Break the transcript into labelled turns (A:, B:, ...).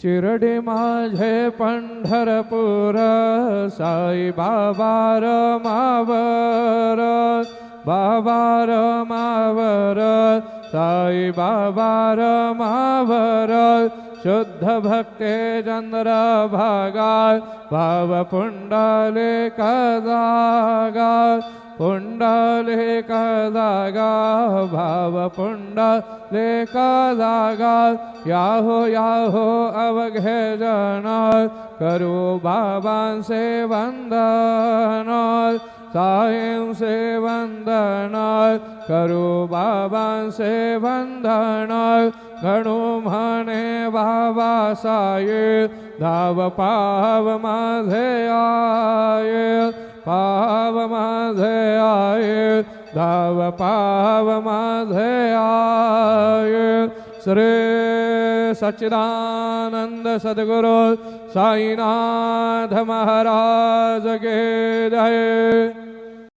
A: शिर्डी माझे पंढरपूर साई बाबा रमावर बाबा रमावर साई बाबा रमावर शुद्ध भक्ते चंद्र भागा भाव पुंडलिक जागा पुंडलिक जागा भाव पुंडलिक जागा याहो अवघे जन करू बाबांचे वंदन साईंचे वंदन करू बाबांचे वंदन गणू म्हणे बाबा साई धाव पाव माझे आये पाव माझे आये धाव पाव माझे आये श्री सच्चिदानंद सद्गुरु साईनाथ महाराज के जय।